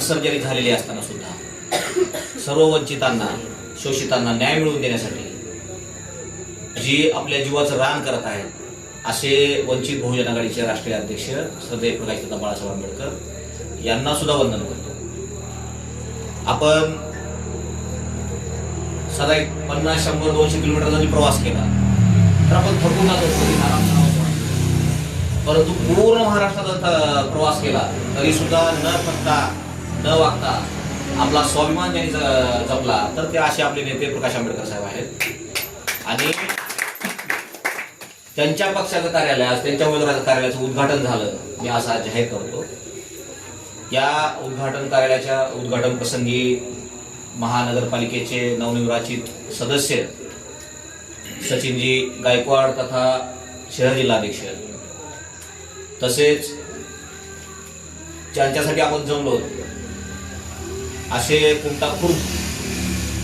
Surgery झालेली असताना सुद्धा सर्व वंचितांना, शोषितांना न्याय मिळवून देण्यासाठी जी आपल्या जीवाचं रान करत आहेत असे वंचित बहुजन आघाडीचे राष्ट्रीय अध्यक्ष श्रद्धेय प्रकाशदादा बाळासाहेब आंबेडकर यांना सुद्धा वंदन करतो. आपण सदा 50, 100, 200 किलोमीटर जरी प्रवास केला तर आपण थकून जातो, परंतु पूर्ण महाराष्ट्राचा प्रवास केला तरी सुद्धा न थकता न वागता आपला स्वाभिमान ज्यांनी जपला तर ते असे आपले नेते प्रकाश आंबेडकर साहेब आहेत. आणि त्यांच्या पक्षाचं कार्यालय, त्यांच्या उमेदवाराचं कार्यालयाचं उद्घाटन झालं, मी असा जाहीर करतो. या उद्घाटन कार्यालयाच्या उद्घाटन प्रसंगी महानगरपालिकेचे नवनिर्वाचित सदस्य सचिनजी गायकवाड तथा शहर जिल्हाध्यक्ष तसेच ज्यांच्यासाठी आपण जमलो असे कुमटा खुर्द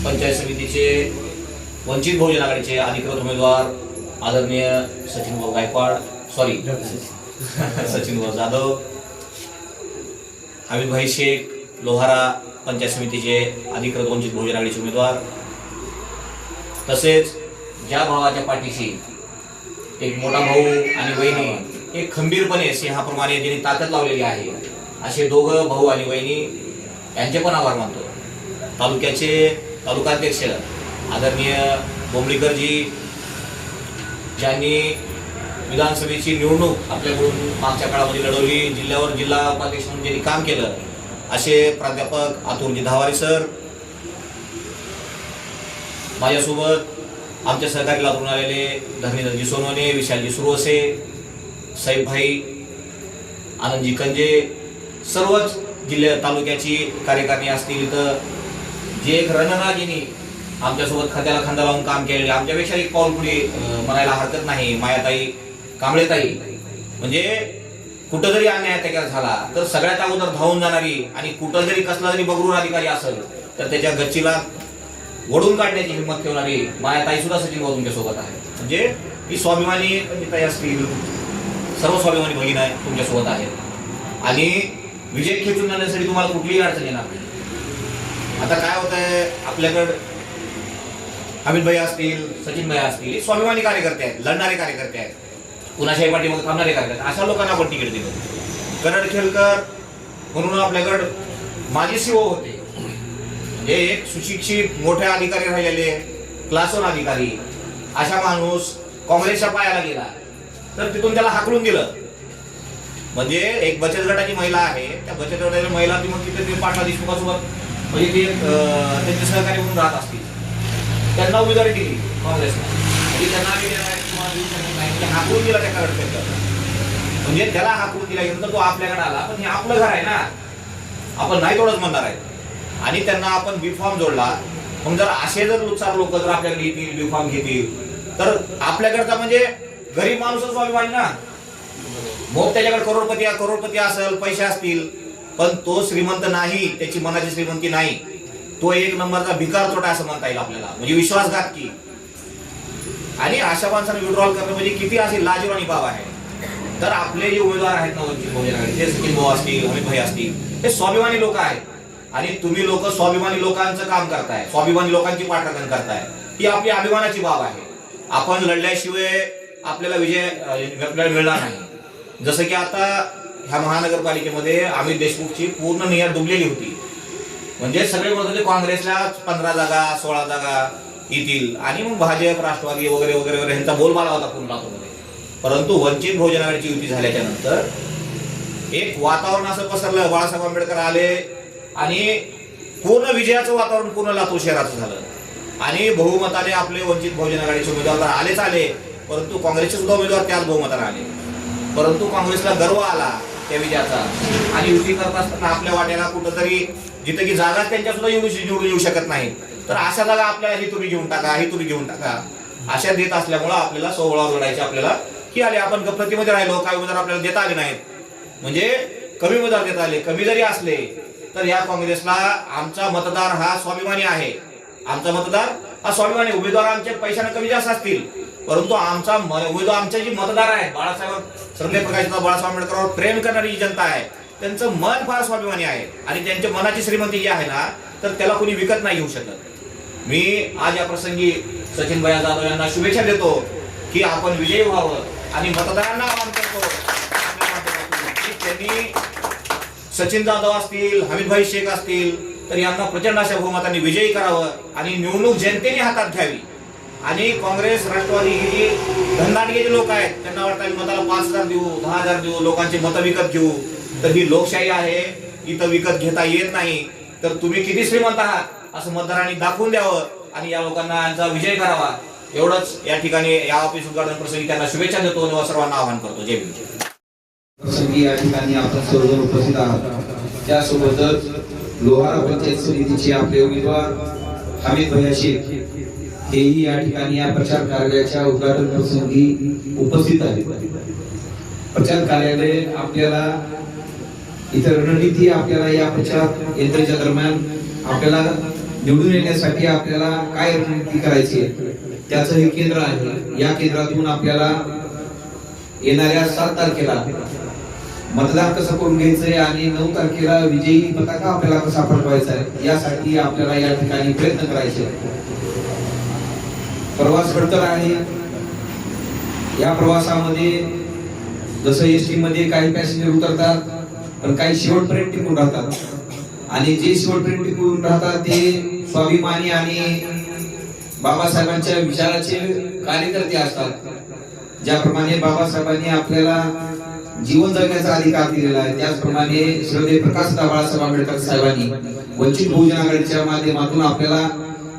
पंचायत समितीचे वंचित बहुजन आघाडीचे अधिकृत उमेदवार आदरणीय सचिनभाऊ गायकवाड, सचिनभाऊ जाधव, हमीदभाई शेख, लोहारा पंचायत समितीचे अधिकृत वंचित बहुजन आघाडीचे उमेदवार, तसेच ज्या भावाच्या पाठीशी एक मोठा भाऊ आणि वहिनी एक खंबीरपणे सिंहाप्रमाणे ज्यांनी ताकद लावलेली आहे असे दोघं भाऊ आणि वहिनी यांचे पण आभार मानतो. तालुक्याचे तालुकाध्यक्ष आदरणीय बोंबडीकरजी ज्यांनी विधानसभेची निवडणूक आपल्याकडून मागच्या काळामध्ये लढवली, जिल्ह्यावर जिल्हा उपाध्यक्ष म्हणून ज्यांनी काम केलं असे प्राध्यापक आतुरजी धावारी सर, माझ्यासोबत आमच्या सहकारी लातूरून आलेले धरणीधरजी सोनवणे, विशालजी सुरवसे, साहेबभाई, आनंदजी कंजे, सर्वच जिल्ह्या तालुक्याची कार्यकारिणी असतील, तर जे एक रणरागिनी आमच्यासोबत खांद्याला खांदा लावून काम केलेले, आमच्यापेक्षा एक पाऊल पुढे म्हणायला हरकत नाही, मायाताई कांबळेताई, म्हणजे कुठं जरी अन्याय त्याच्यावर झाला तर सगळ्यात अगोदर धावून जाणारी आणि कुठं जरी कसला जरी बगरूर अधिकारी असेल तर त्याच्या गच्चीला ओढून काढण्याची हिंमत ठेवणारी मायाताई सुद्धा सचिन भाऊ तुमच्यासोबत आहे. म्हणजे ही स्वाभिमानी ताई असतील, सर्व स्वाभिमानी भगिनी आहे तुमच्यासोबत आहेत आणि विजय खेचून जाण्यासाठी तुम्हाला कुठलीही अडचण येणार नाही. आता काय होत आहे, आपल्याकडे अमितभाई असतील, सचिनभाई असतील, स्वाभिमानी कार्यकर्ते आहेत, लढणारे कार्यकर्ते आहेत, कुणाशाही पाठीमागे थांबणारे कार्यकर्ते, अशा लोकांना आपण तिकीट दिलं. कन्नड खेळकर म्हणून आपल्याकडे माजी सीओ होते, म्हणजे एक सुशिक्षित मोठे अधिकारी राहिलेले क्लास 1 अधिकारी, अशा माणूस काँग्रेसच्या पायाला गेला तर तिथून त्याला हाकलून दिलं. म्हणजे एक बचत गटाची महिला आहे, त्या बचत गटाच्या महिला ती मग तिथे पाटला देशमुखासोबत म्हणजे ते त्यांचे सहकारी म्हणून राहत असतील, त्यांना उमेदवारी दिली काँग्रेसला, म्हणजे त्यांना हाकलून दिला त्या कार्यकर्त्याला. म्हणजे त्याला हाकलून दिल्यानंतर तो आपल्याकडे आला, पण हे आपलं घर आहे ना, आपण नाही तेवढंच म्हणणार आहे. आणि त्यांना आपण बी फॉर्म जोडला. मग जर असे जर उत्साह लोक जर आपल्याकडे येतील, बी फॉर्म घेतील तर आपल्याकडचा म्हणजे गरीब माणूसच स्वाभिमानी ना. मग त्याच्याकडे करोडपती असेल, पैसे असतील, पण तो श्रीमंत नाही, त्याची मनाची श्रीमंती नाही, तो एक नंबरचा भिकार तोटा असं म्हणता येईल आपल्याला, म्हणजे विश्वासघातकी. आणि अशा माणसाने विड्रॉल करणं म्हणजे किती अशी लाजिरवाणी बाब आहे. तर आपले जे उमेदवार आहेत ना वंचित बहुजन आघाडीचे, सचिन भाऊ असतील, अमितभाई असतील, हे स्वाभिमानी लोक आहेत आणि तुम्ही लोक स्वाभिमानी लोकांचं काम करताय, स्वाभिमानी लोकांची पाठराखण करताय, ही आपली अभिमानाची बाब आहे. आपण लढल्याशिवाय आपल्याला विजय मिळणार नाही. जसं की आता ह्या महानगरपालिकेमध्ये अमित देशमुखची पूर्ण नियत डुबलेली होती, म्हणजे सगळे म्हणत होते काँग्रेसला 15 जागा 16 जागा येतील आणि मग भाजप, राष्ट्रवादी वगैरे वगैरे वगैरे ह्यांचा बोलबाला होता पूर्ण लातूरमध्ये. परंतु वंचित बहुजन आघाडीची युती झाल्याच्या नंतर एक वातावरण असं पसरलं, बाळासाहेब आंबेडकर आले आणि पूर्ण विजयाचं वातावरण पूर्ण लातूर शहराचं झालं आणि बहुमताने आपले वंचित बहुजन आघाडीचे उमेदवार आलेच आले, परंतु काँग्रेसचे सुद्धा उमेदवार त्याच बहुमताने आले. परंतु काँग्रेसला गर्व आला त्या विजयाचा आणि युती करत असताना आपल्या वाट्याला कुठंतरी जिथे की जागा त्यांच्या सुद्धा निवडून येऊ शकत नाही, तर अशा जागा आपल्याला ही तुम्ही घेऊन टाका, ही तुम्ही घेऊन टाका अशा देत असल्यामुळे आपल्याला सोहळावर लढायचे आपल्याला की आले. आपण गप्पतीमध्ये राहिलो, काही उमेदवार आपल्याला देता आले नाहीत, म्हणजे कमी उमेदवार देता आले. कमी जरी असले तर या काँग्रेसला आमचा मतदार हा स्वाभिमानी आहे, आमचा मतदार हा स्वाभिमानी. उमेदवार आमच्या पैशाने कमी जास्त असतील, परंतु आमचा उमेदवार आमचे जे मतदार आहेत, बाळासाहेब श्रद्धेय प्रकाशदादा बाळासाहेब आंबेडकरांवर प्रेम करणारी जी जनता आहे त्यांचं मन फार स्वाभिमानी आहे आणि त्यांच्या मनाची श्रीमंती जी आहे ना तर त्याला कोणी विकत नाही घेऊ शकत. मी आज या प्रसंगी सचिन भैया जाधव यांना शुभेच्छा देतो की आपण विजयी व्हावं आणि मतदारांना आवाहन करतो की त्यांनी सचिन जाधव असतील, हमीदभाई शेख असतील तर यांना प्रचंड अशा बहुमतांनी विजयी करावं आणि निवडणूक जनतेने हातात घ्यावी. आणि काँग्रेस राष्ट्रवादी ही जी धनदाटगे लोक आहेत त्यांना वाटतं मताला 5,000 देऊ, 10,000 देऊ, लोकांची मतं विकत घेऊ. तर ही लोकशाही आहे, इथं विकत घेता येत नाही. तर तुम्ही किती श्रीमंत आहात असं मतदारांनी दाखवून द्यावं आणि या लोकांना यांचा विजय करावा. एवढंच या ठिकाणी या ऑफिस उद्घाटन प्रसंगी त्यांना शुभेच्छा देतो आणि सर्वांना आवाहन करतो. जय भीम. प्रसंगी या ठिकाणी आपण सर्वजण उपस्थित आहात. त्यासोबतच लोहारा पंचायत समितीचे आपले उमेदवार हमीद भैया शेख हेही या ठिकाणी या प्रचार कार्यालयाच्या उद्घाटन प्रसंगी उपस्थित आहेत. प्रचार कार्यालय आपल्याला इतर रणनीती आपल्याला या प्रचार यंत्रणेच्या दरम्यान आपल्याला निवडून येण्यासाठी आपल्याला काय रणनीती करायची आहे त्याचं हे केंद्र आहे. या केंद्रातून आपल्याला येणाऱ्या 7 तारखेला मतदान कसं करून घ्यायचंय आणि 9 तारखेला विजयी पताका आपल्याला कसा पटवायचा आहे यासाठी आपल्याला या ठिकाणी प्रयत्न करायचे. प्रवास खडतर आहे. या प्रवासामध्ये जसं एसटी मध्ये काही पॅसेंजर उतरतात पण काही शेवटपर्यंत टिकून राहतात आणि जे शेवटपर्यंत टिकून राहतात ते स्वाभिमानी आणि बाबासाहेबांच्या विचाराचे कार्यकर्ते असतात. ज्याप्रमाणे बाबासाहेबांनी आपल्याला जीवन जगण्याचा अधिकार दिलेला आहे त्याचप्रमाणे श्रद्धेय प्रकाशदादा बाळासाहेब आंबेडकर साहेबांनी वंचित बहुजन आघाडीच्या माध्यमातून आपल्याला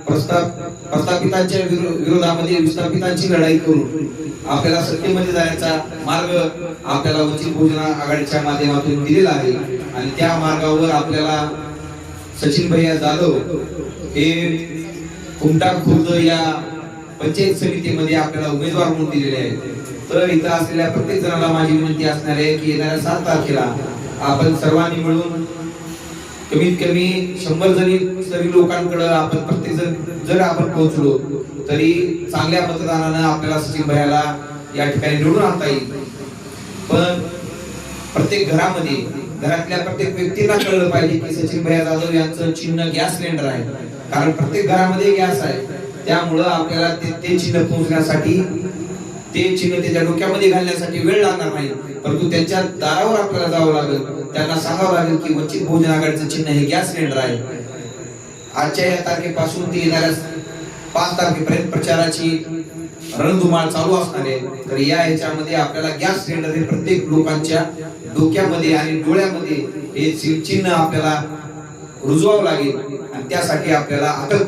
प्रस्थापितांच्या विरोधामध्ये विस्थापितांची लढाई करून आपल्याला सत्तेमध्ये जाण्याचा मार्ग आपल्याला वंचित बहुजन आघाडीच्या माध्यमातून दिलेला आहे. आणि त्या मार्गावर आपल्याला सचिन भैया जाधव हे कुमटा खुर्द या पंचायत समितीमध्ये आपल्याला उमेदवार म्हणून दिलेले आहेत. तर इथं असलेल्या प्रत्येक जणाला माझी विनंती असणार आहे की येणाऱ्या 7 तारखेला आपण सर्वांनी मिळून कमीत कमी 100 जरी लोकांकडे आपण प्रत्येक जण जर आपण पोहोचलो तरी चांगल्या मतदानानं आपल्याला सचिन भैयाला या ठिकाणी निवडून आणता येईल. पण प्रत्येक घरातल्या प्रत्येक व्यक्तींना कळलं पाहिजे की सचिन भैया जाधव यांचं चिन्ह गॅस सिलेंडर आहे. कारण प्रत्येक घरामध्ये गॅस आहे त्यामुळं आपल्याला ते चिन्ह पोहोचण्यासाठी ते चिन्ह त्याच्या डोक्यामध्ये घालण्यासाठी वेळ लागणार नाही परंतु त्यांच्या दारावर आपल्याला जावं लागेल. त्यांना सांगावं लागेल की वंचित बहुजन आघाडीचं चिन्ह हे गॅस सिलेंडर आहे. आजच्या या तारखेपासून ते येणाऱ्या 5 तारखेपर्यंत प्रचाराची रणधुमाळ चालू असणार आहे. तर या ह्याच्यामध्ये आपल्याला गॅस सिलेंडर हे प्रत्येक लोकांच्या डोक्यामध्ये आणि डोळ्यामध्ये हे चिन्ह आपल्याला रुजवावं लागेल आणि त्यासाठी आपल्याला अटल